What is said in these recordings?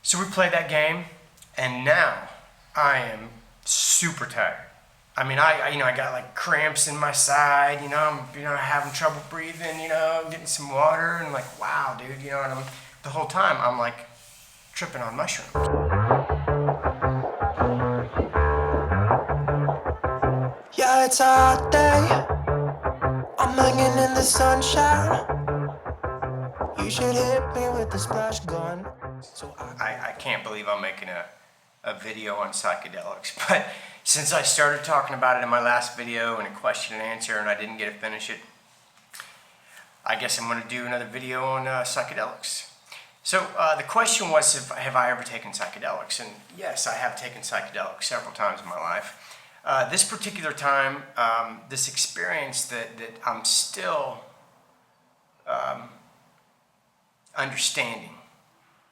So we played that game, and now I am super tired. I mean, I got like cramps in my side, I'm having trouble breathing, getting some water, and like, wow, dude, and the whole time I'm like tripping on mushrooms. Yeah, it's a hot day. I'm hanging in the sunshine. You should hit me with the splash gun. I can't believe I'm making a video on psychedelics, but since I started talking about it in my last video in a question and answer and I didn't get to finish it, I guess I'm going to do another video on psychedelics. So the question was, have I ever taken psychedelics? And yes, I have taken psychedelics several times in my life. This particular time, this experience that I'm still understanding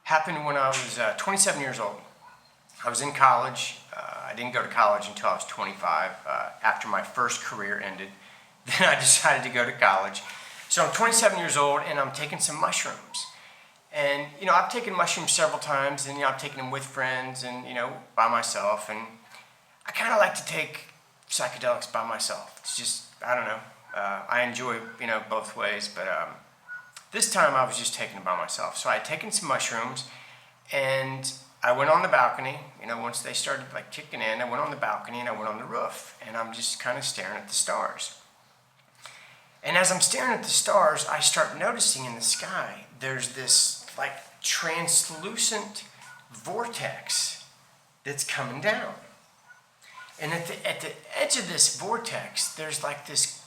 happened when I was 27 years old. I was in college. I didn't go to college until I was 25. After my first career ended, then I decided to go to college. So I'm 27 years old and I'm taking some mushrooms. And I've taken mushrooms several times, and I've taken them with friends and by myself. And I kind of like to take psychedelics by myself. It's just, I don't know. I enjoy both ways, but this time I was just taking them by myself. So I had taken some mushrooms, and I went on the balcony. Once they started like kicking in, I went on the balcony and I went on the roof, and I'm just kind of staring at the stars. And as I'm staring at the stars, I start noticing in the sky there's this like translucent vortex that's coming down. And at the edge of this vortex, there's like this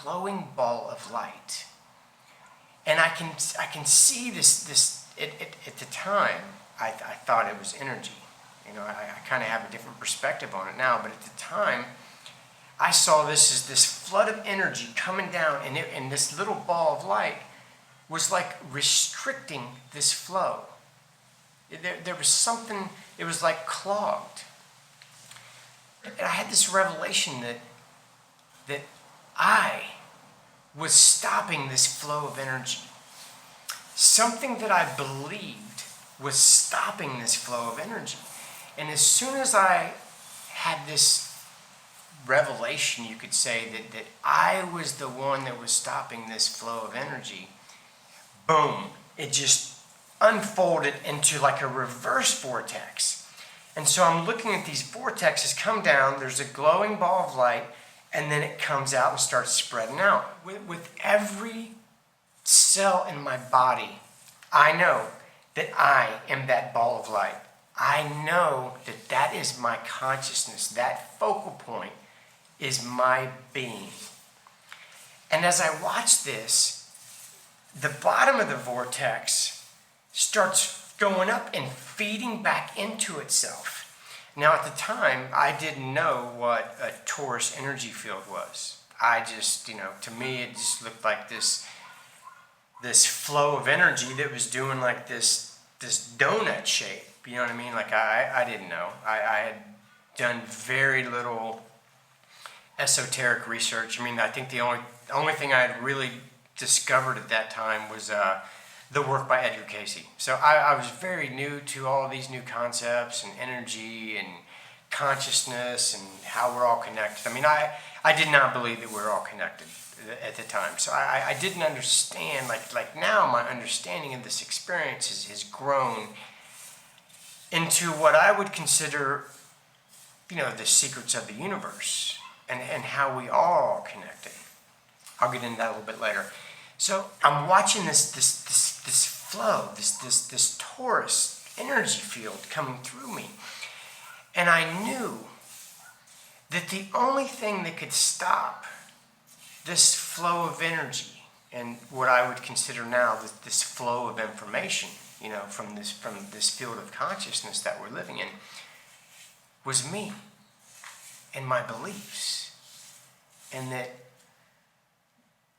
glowing ball of light. And I can see this at the time, I thought it was energy. I kind of have a different perspective on it now, but at the time, I saw this as this flood of energy coming down, and this little ball of light was like restricting this flow. There was something, it was like clogged. And I had this revelation that I was stopping this flow of energy. Something that I believed was stopping this flow of energy. And as soon as I had this revelation, you could say, that I was the one that was stopping this flow of energy, boom, it just unfolded into like a reverse vortex. And so I'm looking at these vortexes come down, there's a glowing ball of light, and then it comes out and starts spreading out. With every cell in my body, I know that I am that ball of light. I know that that is my consciousness. That focal point is my being. And as I watch this, the bottom of the vortex starts going up and feeding back into itself. Now at the time, I didn't know what a Torus energy field was. I just, to me it just looked like this flow of energy that was doing like this donut shape. You know what I mean? Like I didn't know. I had done very little esoteric research. I think the only thing I had really discovered at that time was the work by Edgar Cayce. So I was very new to all of these new concepts and energy and consciousness and how we're all connected. I did not believe that we're all connected at the time. So I didn't understand, like now my understanding of this experience has grown into what I would consider, the secrets of the universe and how we all are connected. I'll get into that a little bit later. So I'm watching this flow, this Torus energy field coming through me. And I knew that the only thing that could stop this flow of energy and what I would consider now this flow of information, from this field of consciousness that we're living in, was me and my beliefs. And that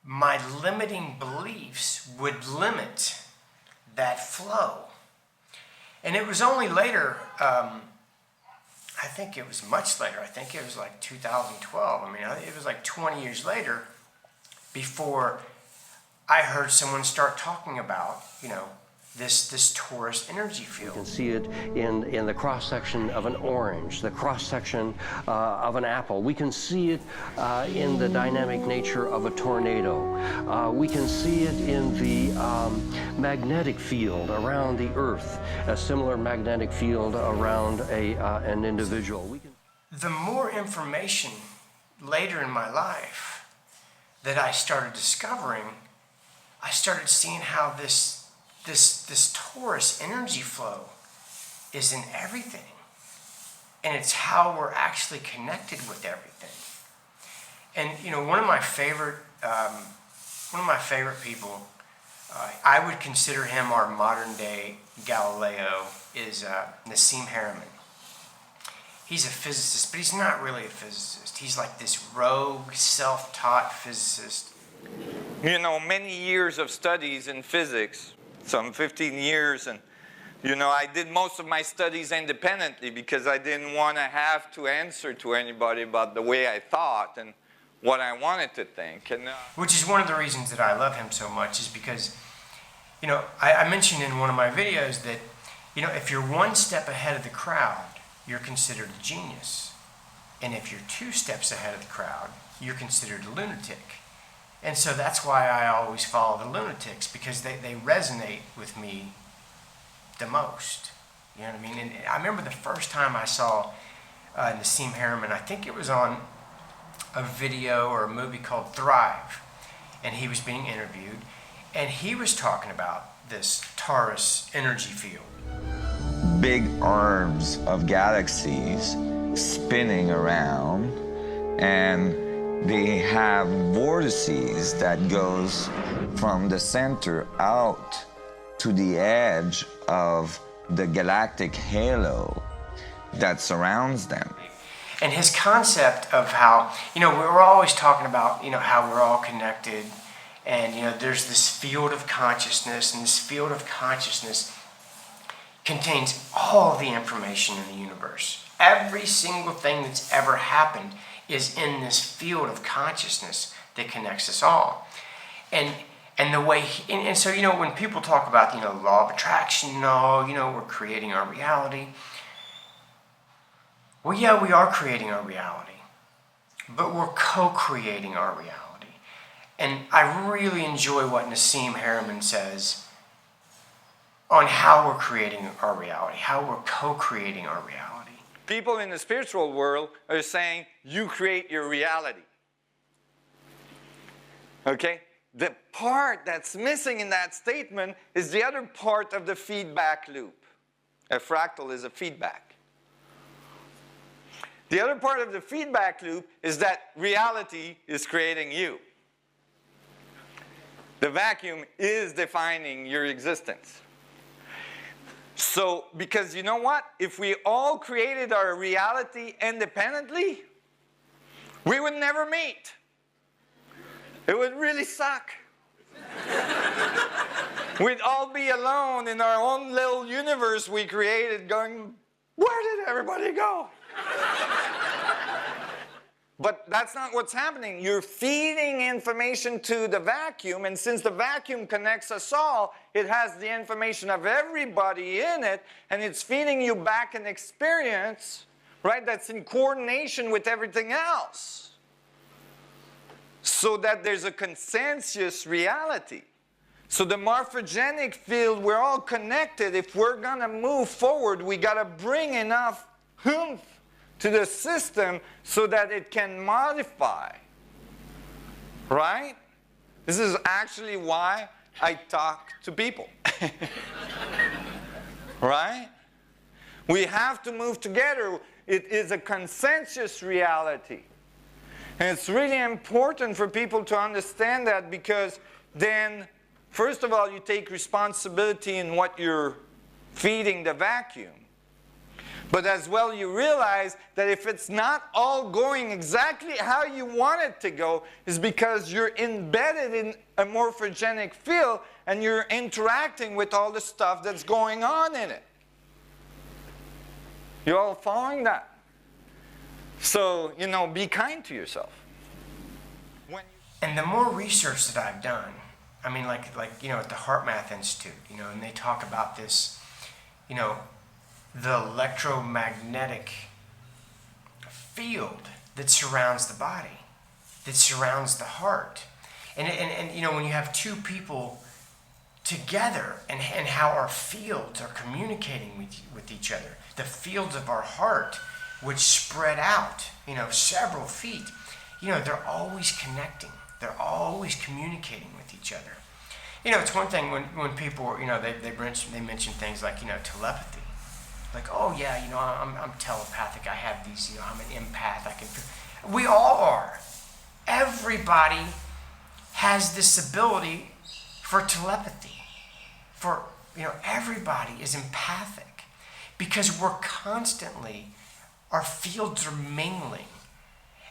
my limiting beliefs would limit that flow. And it was only later, I think it was much later, I think it was like 2012, it was like 20 years later before I heard someone start talking about, this torus energy field. You can see it in the cross-section of an orange, the cross-section of an apple. We can see it in the dynamic nature of a tornado. We can see it in the magnetic field around the Earth, a similar magnetic field around an individual. The more information later in my life that I started discovering, I started seeing how this torus energy flow is in everything, and it's how we're actually connected with everything. And you know, one of my favorite people, I would consider him our modern day Galileo, is Nassim Haramein. He's a physicist, but he's not really a physicist. He's like this rogue, self-taught physicist. You know, many years of studies in physics, some 15 years, and you know, I did most of my studies independently because I didn't want to have to answer to anybody about the way I thought and what I wanted to think. And which is one of the reasons that I love him so much, is because, you know, I mentioned in one of my videos that, you know, if you're one step ahead of the crowd, you're considered a genius. And if you're 2 steps ahead of the crowd, you're considered a lunatic. And so that's why I always follow the lunatics, because they resonate with me the most. You know what I mean? And I remember the first time I saw Nassim Haramein, I think it was on a video or a movie called Thrive, and he was being interviewed, and he was talking about this torus energy field. Big arms of galaxies spinning around, and they have vortices that goes from the center out to the edge of the galactic halo that surrounds them. And his concept of how, you know, we're always talking about, you know, how we're all connected, and, you know, there's this field of consciousness, and this field of consciousness contains all the information in the universe. Every single thing that's ever happened is in this field of consciousness that connects us all. And the way, and so, you know, when people talk about, you know, law of attraction, no, you know, we're creating our reality. Well, yeah, we are creating our reality, but we're co-creating our reality. And I really enjoy what Nassim Haramein says on how we're creating our reality, how we're co-creating our reality. people in the spiritual world are saying, you create your reality. Okay? The part that's missing in that statement is the other part of the feedback loop. A fractal is a feedback. The other part of the feedback loop is that reality is creating you. The vacuum is defining your existence. So, because you know what? If we all created our reality independently, we would never meet. It would really suck. We'd all be alone in our own little universe we created going, where did everybody go? But that's not what's happening. You're feeding information to the vacuum, and since the vacuum connects us all, it has the information of everybody in it, and it's feeding you back an experience, right, that's in coordination with everything else. So that there's a consensus reality. So the morphogenic field, we're all connected. If we're going to move forward, we got to bring enough oomph to the system so that it can modify. Right? This is actually why I talk to people. Right? We have to move together. It is a consensus reality. And it's really important for people to understand that, because then, first of all, you take responsibility in what you're feeding the vacuum. But as well, you realize that if it's not all going exactly how you want it to go, is because you're embedded in a morphogenic field and you're interacting with all the stuff that's going on in it. You all following that? So, you know, be kind to yourself. And the more research that I've done, I mean, like at the Heart Math Institute, and they talk about this, the electromagnetic field that surrounds the body, that surrounds the heart. And when you have two people together and how our fields are communicating with each other, the fields of our heart, which spread out, several feet, they're always connecting. They're always communicating with each other. It's one thing when people, they mention things like, telepathy. Like, oh yeah, I'm telepathic. I have these, I'm an empath. We all are. Everybody has this ability for telepathy. Everybody is empathic because we're constantly, our fields are mingling.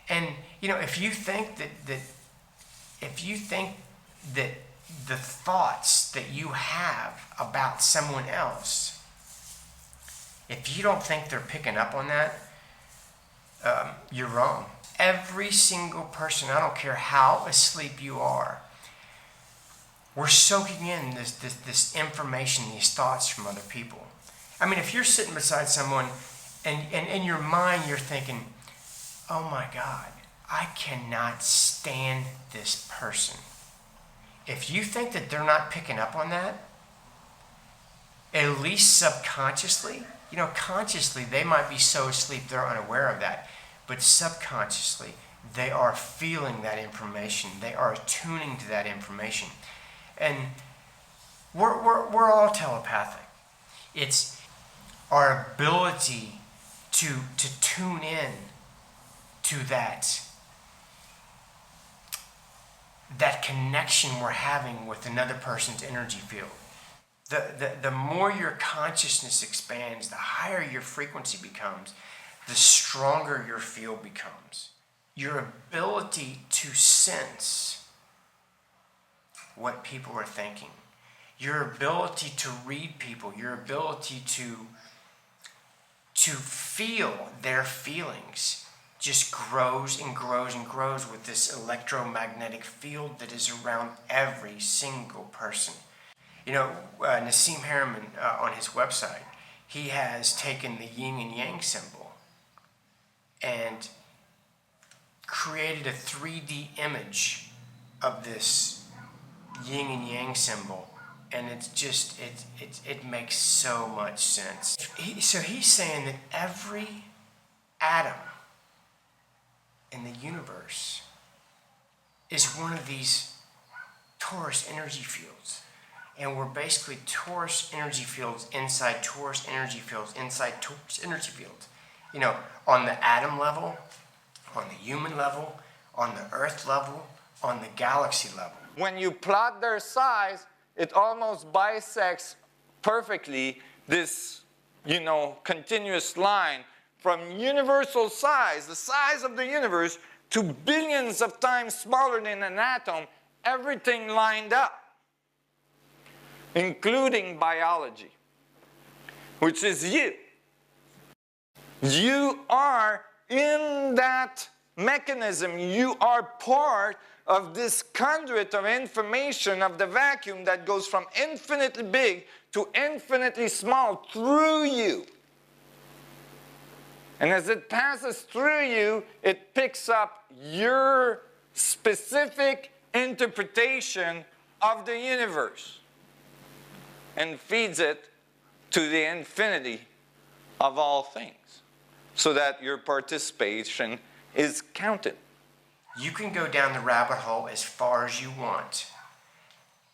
And, if you think that the thoughts that you have about someone else, if you don't think they're picking up on that, you're wrong. Every single person, I don't care how asleep you are, we're soaking in this information, these thoughts from other people. I mean, if you're sitting beside someone and in your mind you're thinking, oh my God, I cannot stand this person. If you think that they're not picking up on that, at least subconsciously, consciously they might be so asleep they're unaware of that, but subconsciously they are feeling that information. They are attuning to that information. And we're all telepathic. It's our ability to tune in to that connection we're having with another person's energy field. The more your consciousness expands, the higher your frequency becomes, the stronger your field becomes. Your ability to sense what people are thinking, your ability to read people, your ability to feel their feelings just grows and grows and grows with this electromagnetic field that is around every single person. Nassim Harriman, on his website, he has taken the yin and yang symbol and created a 3D image of this yin and yang symbol, and it's just, it makes so much sense. So he's saying that every atom in the universe is one of these Torus energy fields. And we're basically Torus energy fields inside Torus energy fields inside Torus energy fields. On the atom level, on the human level, on the Earth level, on the galaxy level. When you plot their size, it almost bisects perfectly this, continuous line from universal size, the size of the universe, to billions of times smaller than an atom, everything lined up, including biology, which is you. You are in that mechanism. You are part of this conduit of information of the vacuum that goes from infinitely big to infinitely small through you. And as it passes through you, it picks up your specific interpretation of the universe and feeds it to the infinity of all things, so that your participation is counted. You can go down the rabbit hole as far as you want,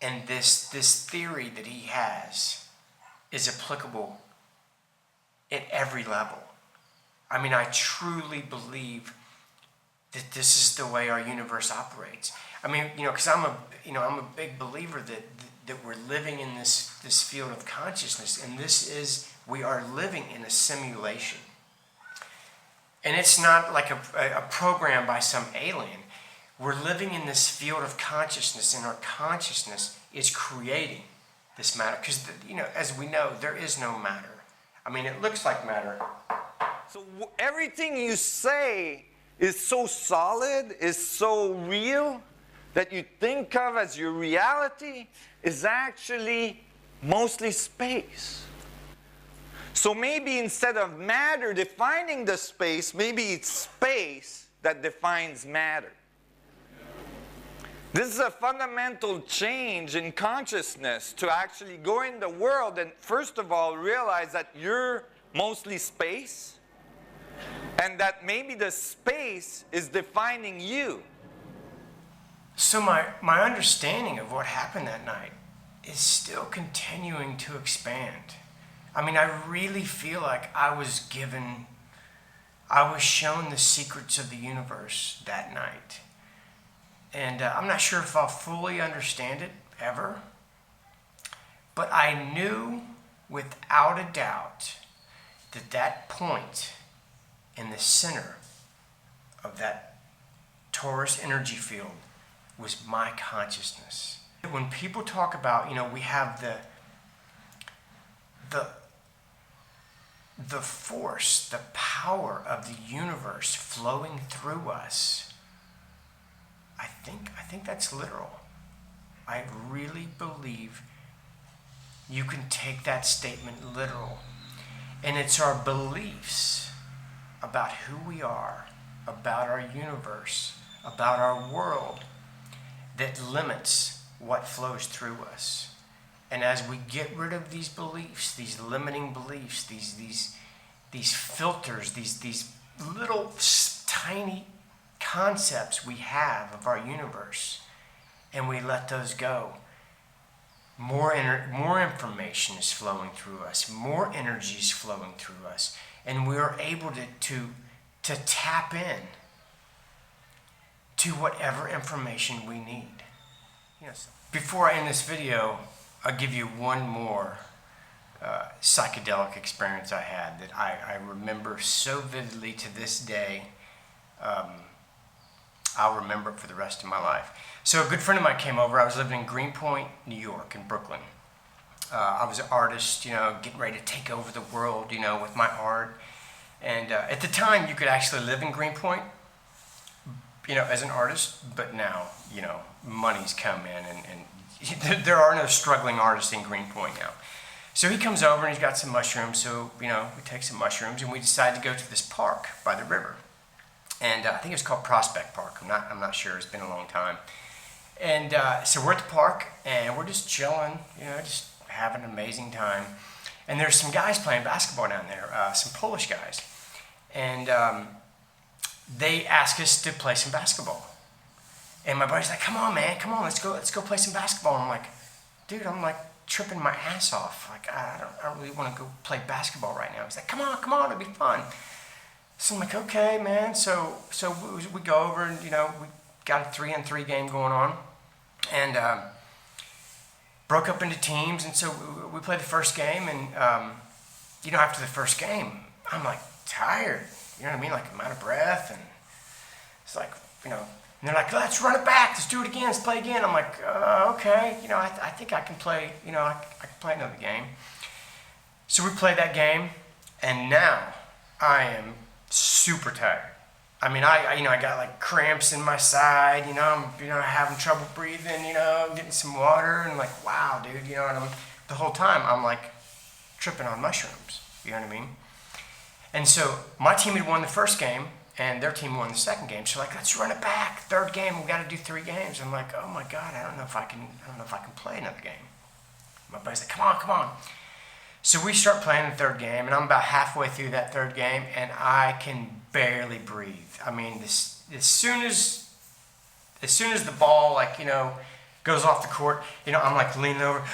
and this theory that he has is applicable at every level. I mean, I truly believe that this is the way our universe operates. I mean, because I'm a big believer that we're living in this field of consciousness, and we are living in a simulation. And it's not like a program by some alien. We're living in this field of consciousness, and our consciousness is creating this matter. Because, as we know, there is no matter. I mean, it looks like matter. So everything you say is so solid, is so real, that you think of as your reality is actually mostly space. So maybe instead of matter defining the space, maybe it's space that defines matter. This is a fundamental change in consciousness, to actually go in the world and first of all realize that you're mostly space, and that maybe the space is defining you. So my understanding of what happened that night is still continuing to expand. I mean, I really feel like I was shown the secrets of the universe that night. And I'm not sure if I'll fully understand it ever, but I knew without a doubt that that point in the center of that Torus energy field was my consciousness. When people talk about, we have the force, the power of the universe flowing through us, I think that's literal. I really believe you can take that statement literal. And it's our beliefs about who we are, about our universe, about our world, that limits what flows through us. And as we get rid of these beliefs, these limiting beliefs, these filters, these little tiny concepts we have of our universe, and we let those go, more information is flowing through us, more energy is flowing through us, and we are able to tap in to whatever information we need. Yes. Before I end this video, I'll give you one more psychedelic experience I had that I remember so vividly to this day. I'll remember it for the rest of my life. So a good friend of mine came over. I was living in Greenpoint, New York, in Brooklyn. I was an artist, getting ready to take over the world, with my art. And at the time, you could actually live in Greenpoint, as an artist. But now, money's come in, and there are no struggling artists in Greenpoint now. So he comes over and he's got some mushrooms. So, we take some mushrooms and we decide to go to this park by the river. And I think it was called Prospect Park. I'm not sure. It's been a long time. And so we're at the park and we're just chilling, just having an amazing time. And there's some guys playing basketball down there, some Polish guys. And they asked us to play some basketball. And my buddy's like, come on, man, come on, let's go play some basketball. And I'm like, dude, I'm like tripping my ass off. Like, I don't really want to go play basketball right now. He's like, come on, it'll be fun. So I'm like, okay, man. So we go over and, we got a 3-on-3 game going on. And broke up into teams. And so we played the first game. And, after the first game, I'm like tired. You know what I mean? Like I'm out of breath. And it's like, and they're like, let's run it back. Let's do it again. Let's play again. I'm like, okay. I think I can play, I can play another game. So we played that game. And now I am super tired. I mean, I got like cramps in my side, I'm, having trouble breathing, getting some water, and like, wow, dude, and the whole time I'm like tripping on mushrooms, you know what I mean? And so my team had won the first game, and their team won the second game. So like, let's run it back. Third game, we got to do 3 games. I'm like, oh my God, I don't know if I can play another game. My buddy's like, come on. So we start playing the third game, and I'm about halfway through that third game, and I can barely breathe. I mean, as soon as the ball, goes off the court, I'm like leaning over,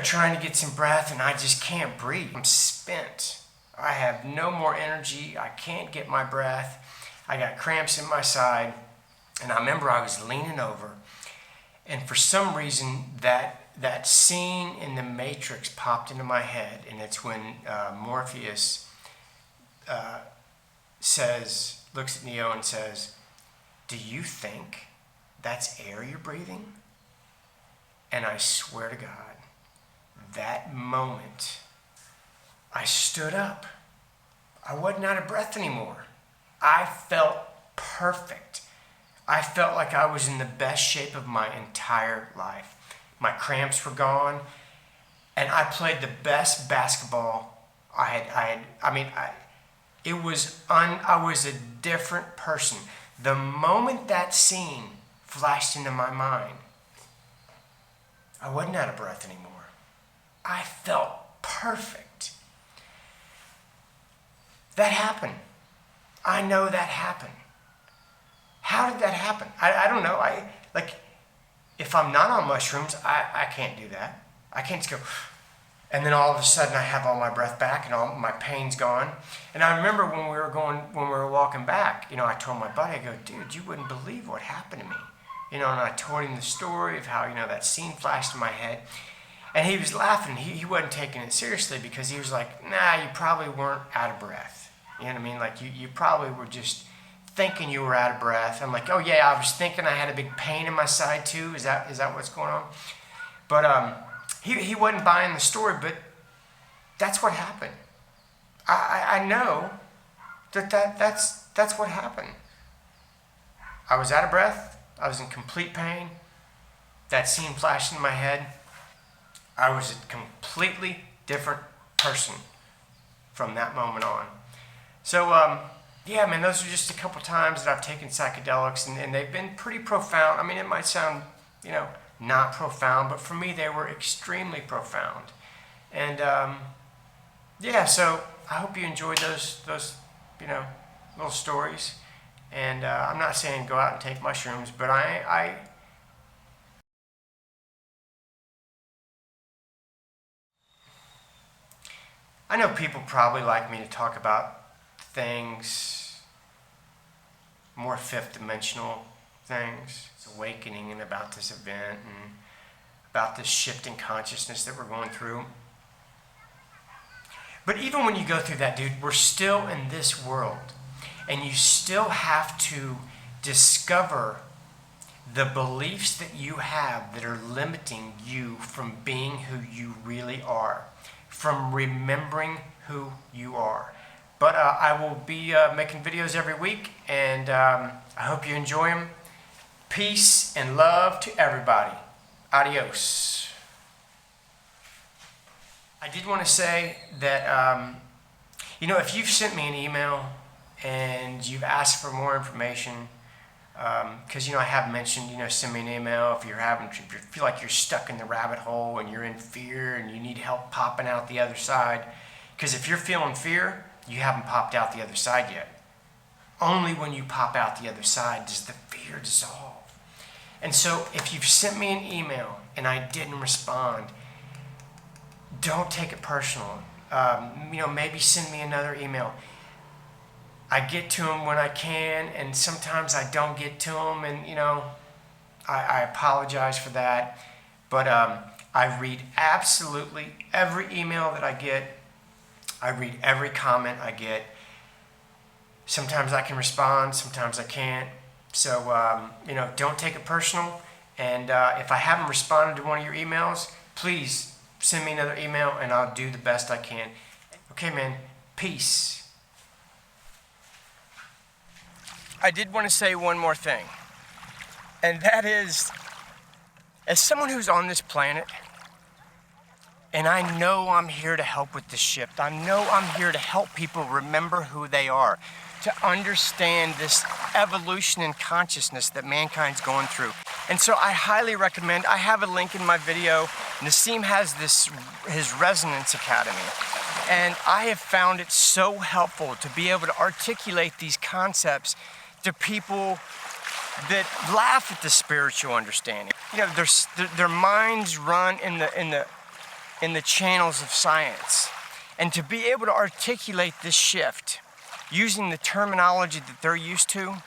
trying to get some breath, and I just can't breathe. I'm spent. I have no more energy. I can't get my breath. I got cramps in my side, and I remember I was leaning over, and for some reason that scene in The Matrix popped into my head, and it's when Morpheus looks at Neo and says, do you think that's air you're breathing? And I swear to God, that moment, I stood up. I wasn't out of breath anymore. I felt perfect. I felt like I was in the best shape of my entire life. My cramps were gone, and I played the best basketball I was a different person. The moment that scene flashed into my mind, I wasn't out of breath anymore. I felt perfect. That happened. I know that happened. How did that happen? I don't know. If I'm not on mushrooms, I can't do that. I can't just go, and then all of a sudden I have all my breath back and all my pain's gone. And I remember when we were walking back, I told my buddy, I go, dude, you wouldn't believe what happened to me. And I told him the story of how, that scene flashed in my head. And he was laughing. He wasn't taking it seriously because he was like, nah, you probably weren't out of breath. You know what I mean? Like you probably were just thinking you were out of breath. I'm like, oh yeah, I was thinking I had a big pain in my side too. Is that what's going on? But he wasn't buying the story, but that's what happened. I know that's what happened. I was out of breath. I was in complete pain. That scene flashed in my head. I was a completely different person from that moment on. So, yeah, man, those are just a couple times that I've taken psychedelics, and they've been pretty profound. I mean, it might sound, not profound, but for me, they were extremely profound. And, yeah, so I hope you enjoyed those little stories. And I'm not saying go out and take mushrooms, but I know people probably like me to talk about things, more fifth dimensional things. It's awakening and about this event and about this shift in consciousness that we're going through. But even when you go through that, dude, we're still in this world. And you still have to discover the beliefs that you have that are limiting you from being who you really are, from remembering who you are. But I will be making videos every week, and I hope you enjoy them. Peace and love to everybody. Adios. I did want to say that, if you've sent me an email and you've asked for more information, because I have mentioned, send me an email if you feel like you're stuck in the rabbit hole and you're in fear and you need help popping out the other side. Because if you're feeling fear, you haven't popped out the other side yet. Only when you pop out the other side does the fear dissolve. And so if you've sent me an email and I didn't respond, don't take it personal. Maybe send me another email. I get to them when I can, and sometimes I don't get to them, and I apologize for that. But I read absolutely every email that I get. I read every comment I get. Sometimes I can respond, sometimes I can't. So don't take it personal. And if I haven't responded to one of your emails, please send me another email, and I'll do the best I can. Okay, man. Peace. I did want to say one more thing, and that is, as someone who's on this planet, and I know I'm here to help with this shift, I know I'm here to help people remember who they are, to understand this evolution in consciousness that mankind's going through. And so I highly recommend, I have a link in my video. Nassim has his Resonance Academy. And I have found it so helpful to be able to articulate these concepts to people that laugh at the spiritual understanding. Their minds run in the channels of science. And to be able to articulate this shift using the terminology that they're used to,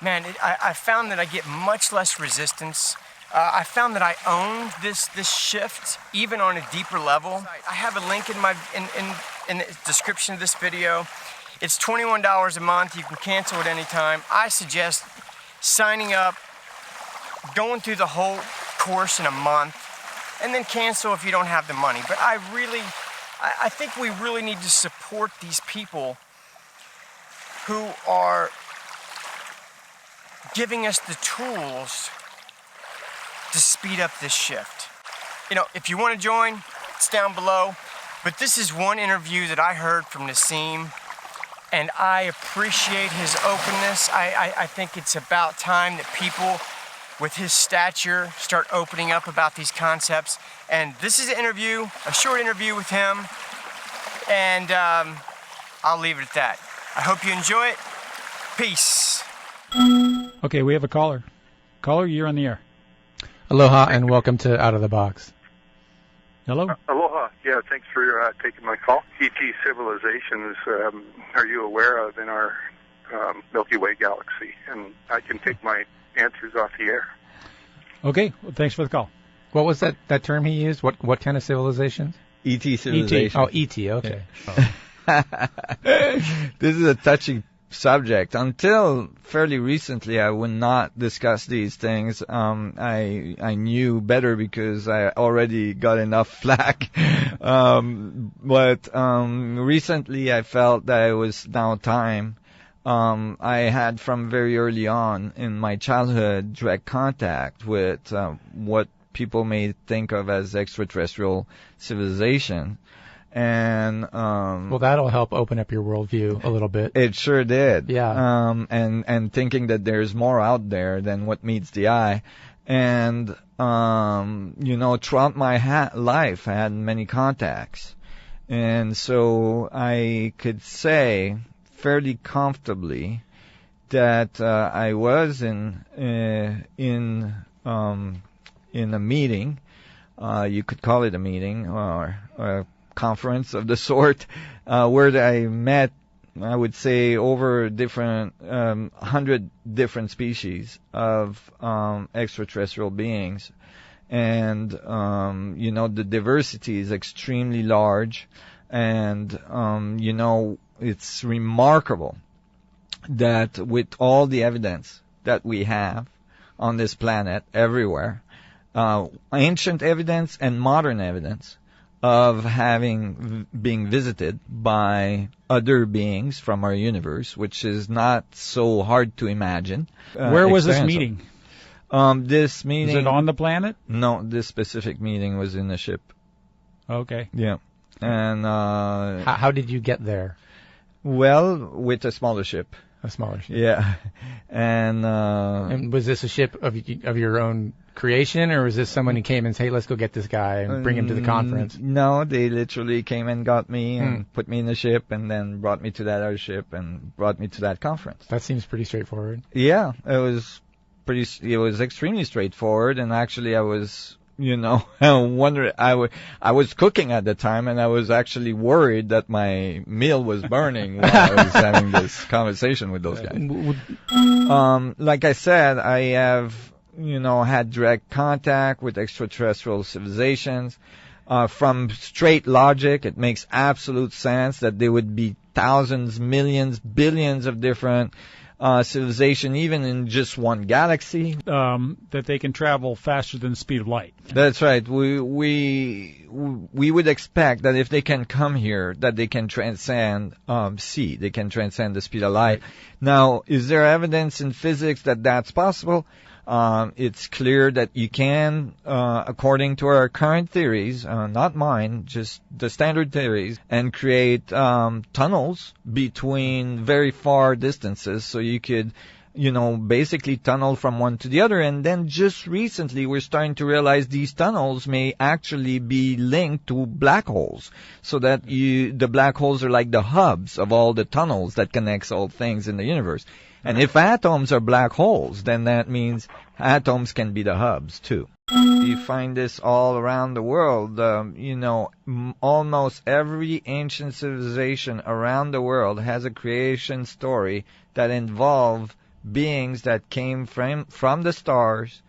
man, I found that I get much less resistance. I found that I own this shift even on a deeper level. I have a link in the description of this video. It's $21 a month. You can cancel at any time. I suggest signing up, going through the whole course in a month, and then cancel if you don't have the money. But I think we really need to support these people who are giving us the tools to speed up this shift. You know, if you want to join, it's down below. But this is one interview that I heard from Nassim, and I appreciate his openness. I think it's about time that people with his stature start opening up about these concepts. And this is an interview, a short interview with him, and I'll leave it at that. I hope you enjoy it. Peace. Okay, we have a caller. Caller, you're on the air. Aloha and welcome to Out of the Box. Hello? Aloha. Yeah, thanks for taking my call. ET civilizations, are you aware of in our Milky Way galaxy? And I can take my answers off the air. Okay, well, thanks for the call. What was that term he used? What kind of civilizations? ET civilization. Oh, ET, okay. Yeah. This is a touchy subject. Until fairly recently, I would not discuss these things. I knew better because I already got enough flack. But recently, I felt that it was now time. I had from very early on in my childhood direct contact with what people may think of as extraterrestrial civilization. And well, that'll help open up your worldview a little bit. It sure did. Yeah. And thinking that there's more out there than what meets the eye. And throughout my life, I had many contacts, and so I could say fairly comfortably that I was in a meeting. You could call it a meeting or a conference of the sort, where I met, I would say, over different 100 different species of extraterrestrial beings, and the diversity is extremely large, and it's remarkable that with all the evidence that we have on this planet everywhere, ancient evidence and modern evidence of being visited by other beings from our universe, which is not so hard to imagine. Where was this meeting? This meeting... Was it on the planet? No, this specific meeting was in a ship. Okay. Yeah. And how did you get there? Well, with a smaller ship. A smaller ship. Yeah. And was this a ship of your own creation, or was this someone who came and said, hey, let's go get this guy and bring him to the conference? No, they literally came and got me and put me in the ship and then brought me to that other ship and brought me to that conference. That seems pretty straightforward. Yeah, it was extremely straightforward, and actually I was... I was cooking at the time, and I was actually worried that my meal was burning while I was having this conversation with those guys. Like I said, I have, had direct contact with extraterrestrial civilizations. From straight logic, it makes absolute sense that there would be thousands, millions, billions of different civilization, even in just one galaxy. That they can travel faster than the speed of light. That's right. We would expect that if they can come here, that they can transcend they can transcend the speed of light. Now, is there evidence in physics that that's possible? It's clear that you can, according to our current theories, not mine, just the standard theories, and create tunnels between very far distances. So you could, basically tunnel from one to the other. And then just recently, we're starting to realize these tunnels may actually be linked to black holes, so that the black holes are like the hubs of all the tunnels that connects all things in the universe. And if atoms are black holes, then that means atoms can be the hubs, too. You find this all around the world. Almost every ancient civilization around the world has a creation story that involve beings that came from the stars,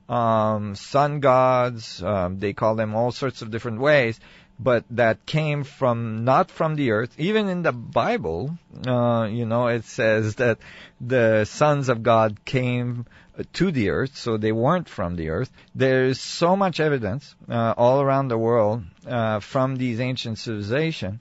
sun gods, they call them all sorts of different ways, but that came not from the earth. Even in the Bible, it says that the sons of God came to the earth, so they weren't from the earth. There's so much evidence all around the world from these ancient civilizations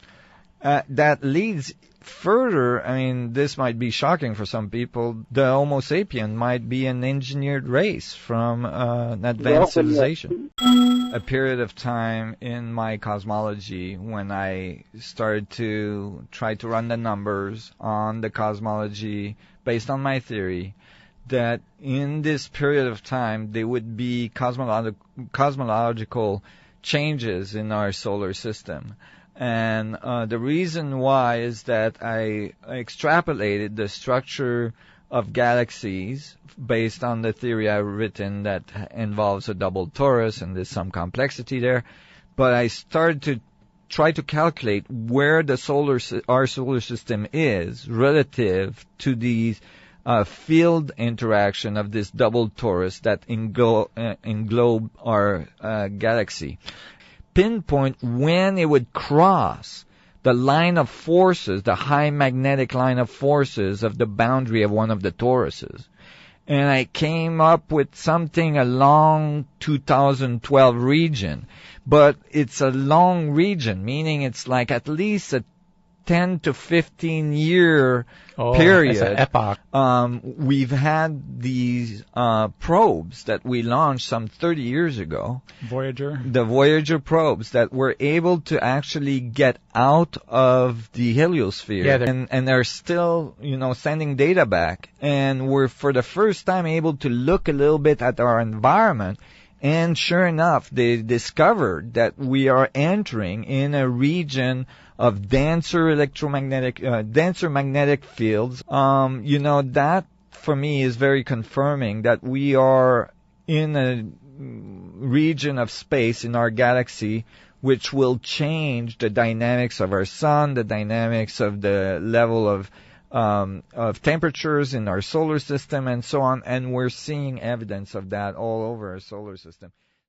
that leads further. I mean, this might be shocking for some people. The Homo sapien might be an engineered race from an advanced civilization. A period of time in my cosmology when I started to try to run the numbers on the cosmology based on my theory, that in this period of time there would be cosmological changes in our solar system. And the reason why is that I extrapolated the structure of galaxies based on the theory I've written that involves a double torus, and there's some complexity there. But I started to try to calculate where the our solar system is relative to the field interaction of this double torus that englobe our galaxy. Pinpoint when it would cross the line of forces, the high magnetic line of forces of the boundary of one of the toruses. And I came up with something along 2012 region. But it's a long region, meaning it's like at least a 10 to 15 year period. It's an epoch. We've had these probes that we launched some 30 years ago. Voyager. The Voyager probes that were able to actually get out of the heliosphere, and they're still, sending data back. And we're for the first time able to look a little bit at our environment. And sure enough, they discovered that we are entering in a region of denser magnetic fields. That for me is very confirming that we are in a region of space in our galaxy which will change the dynamics of our sun, the dynamics of the level of temperatures in our solar system and so on, and we're seeing evidence of that all over our solar system.